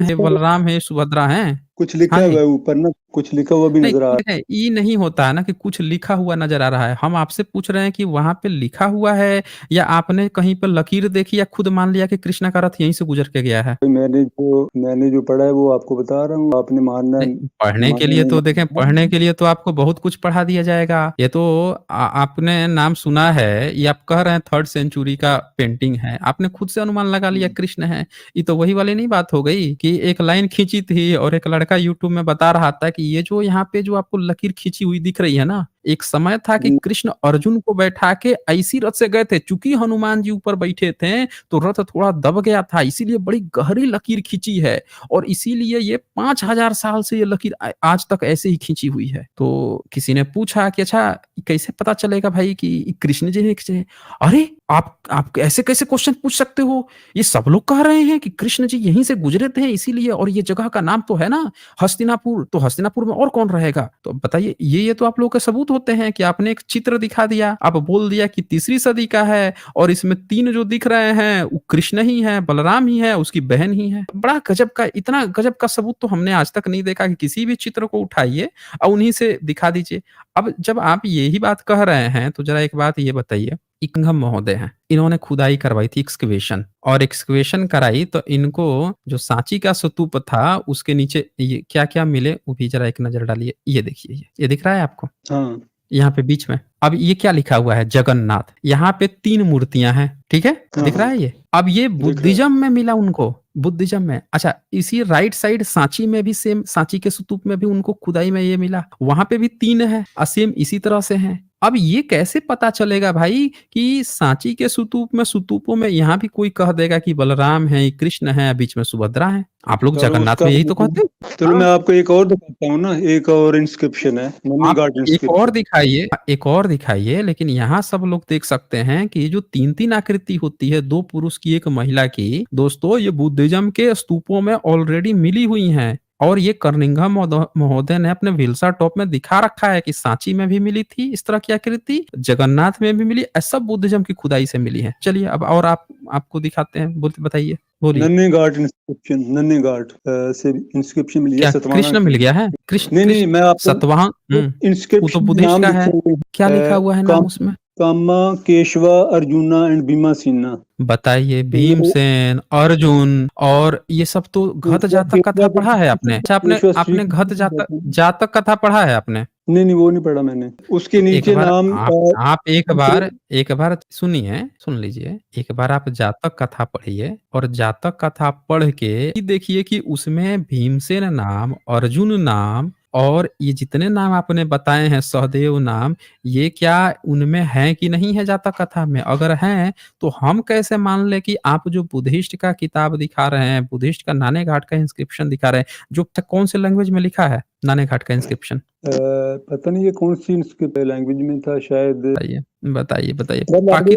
ये इसमें बलराम है, सुभद्रा हैं। कुछ लिखा हाँ हुआ जी। है ऊपर ना, कुछ लिखा हुआ भी नहीं, नज़र आ देखें ये नहीं होता है ना कि कुछ लिखा हुआ नज़र आ रहा है। हम आपसे पूछ रहे हैं कि वहाँ पे लिखा हुआ है या आपने कहीं पे लकीर देखी या खुद मान लिया कि कृष्णा का रथ यहीं से गुज़र के गया है? मैंने जो पढ़ा है वो आपको बता रहा हूँ, आपने मानना नहीं, पढ़ने के मानना लिए नहीं तो देखें, पढ़ने मानना। के लिए तो आपको बहुत कुछ पढ़ा दिया जाएगा। ये तो आपने नाम सुना है, ये आप कह रहे हैं 3rd सेंचुरी का पेंटिंग है। आपने खुद से अनुमान लगा लिया कृष्ण है। ये तो वही वाली नहीं बात हो गई कि एक लाइन खींची थी और एक लड़का यूट्यूब में बता रहा था कि ये जो यहाँ पे जो आपको लकीर खींची हुई दिख रही है ना, एक समय था कि हुँ। कृष्ण अर्जुन को बैठा के ऐसी रथ से गए थे। चूँकि हनुमान जी ऊपर बैठे थे, तो रथ थोड़ा दब गया था, इसीलिए बड़ी गहरी लकीर खींची है। और इसीलिए ये 5000 साल से ये लकीर आज तक ऐसे ही खींची हुई है। तो किसी ने पूछा कि अच्छा कैसे पता चलेगा भाई कि कृष्ण जी ने खींचे हैं? अरे! आप ऐसे कैसे क्वेश्चन पूछ सकते हो? ये सब लोग कह रहे हैं कि कृष्ण जी यहीं से गुज़रे थे इसीलिए, और ये जगह का नाम तो है ना हस्तिनापुर, तो हस्तिनापुर में और कौन रहेगा? तो बताइए, ये तो आप लोगों के सबूत होते हैं कि आपने एक चित्र दिखा दिया, आप बोल दिया कि तीसरी सदी का है और इसमें 3 जो दिख रहे हैं वो कृष्ण ही है, बलराम ही है, उसकी बहन ही है। बड़ा गज़ब का, इतना गज़ब का सबूत तो हमने आज तक नहीं देखा कि किसी भी चित्र को उठाइए और उन्हीं से दिखा दीजिए। अब जब आप यही बात कह रहे हैं, तो ज़रा एक बात ये बताइए, इकंघम महोदय हैं, इन्होंने खुदाई करवाई थी एक्सकवेशन, और एक्सकवेशन कराई तो इनको जो सांची का स्तूप था उसके नीचे ये क्या-क्या मिले वो भी ज़रा एक नज़र डालिए। ये देखिए, ये दिख रहा है आपको? हाँ। यहाँ पे बीच में। अब ये क्या लिखा हुआ है? जगन्नाथ। यहाँ पे 3 मूर्तियाँ हैं, ठीक है? हाँ, दिख रहा हाँ। है ये? अब ये दिख रहा है। बुद्धिज़्म में मिला उनको, बुद्धिज़्म में। अच्छा, इसी राइट साइड सांची में भी सेम, सांची के स्तूप में भी उनको खुदाई में ये मिला। वहाँ पे भी 3 है और सेम इसी तरह से हैं। अब ये कैसे पता चलेगा भाई कि सांची के स्तूपों में यहाँ भी कोई कह देगा कि बलराम है, कृष्ण है, बीच में सुभद्रा है। आप लोग चलो जगन्नाथ उसका में यही तो कहते हो। चलो मैं हाँ। आपको एक और दिखाता हूँ ना, एक और इंस्क्रिप्शन है, नन्ही आप घाट एक और इंस्क्रिप्शन। दिखाइए, एक और दिखाइए, लेकिन यहाँ सब लोग देख सकते हैं कि ये जो 3-3 आकृति होती है, 2 पुरुष की, 1 महिला की, दोस्तों ये बुद्धिज़्म के स्तूपों में ऑलरेडी मिली हुई हैं। और ये कर्निंघम महोदय ने अपने विल्सा टॉप में दिखा रखा है कि सांची में भी मिली थी इस तरह की आकृति, जगन्नाथ में भी मिली, सब बुद्धिज़्म की खुदाई से मिली है। चलिए अब और आपको दिखाते हैं, बताइए, बोलिए। नन्ही घाट इंस्क्रिप्शन, नन्ही घाट से इंस्क्रिप्शन मिली है क्या सतवाहना कृष्ण मिल की। गया है? कृष्ण नहीं, नहीं, कृष्ण मैं आपको सतवाहन, वो तो इंस्क्रिप्शन में बुद्धिस्ट नाम का लिखे है। हुए क्या लिखा हैं, हुआ है नाम उसमें? कामा, केशवा, अर्जुना एंड भीमासेना। बताइए, ये भीमसेन, अर्जुन और ये सब तो घत जातक कथा पढ़ा है आपने? अच्छा, आपने केशव श्री आपने घत कृष्ण जातक कहते हैं। जातक कथा पढ़ा है आपने? नहीं, नहीं, वो नहीं पढ़ा मैंने। उसके तो एक नीचे बार नाम आप दूसरे एक बार सुनिए, सुन लीजिए। एक बार आप जातक कथा पढ़िए और जातक कथा पढ़ के देखिए कि उसमें भीमसेन नाम, अर्जुन नाम और ये जितने नाम आपने बताए हैं, सहदेव नाम, ये क्या उनमें हैं कि नहीं है जातक कथा में? अगर हैं, तो हम कैसे मान लें कि आप जो बुद्धिस्ट का किताब दिखा रहे हैं, बुद्धिस्ट का नाने घाट का इंस्क्रिप्शन दिखा रहे हैं, जो कौन से लैंग्वेज में लिखा है नाने घाट का इंस्क्रिप्शन? पता नहीं ये कौन सी लैंग्वेज में था शायद। बताइए, बताइए, बताइए। सब पाकि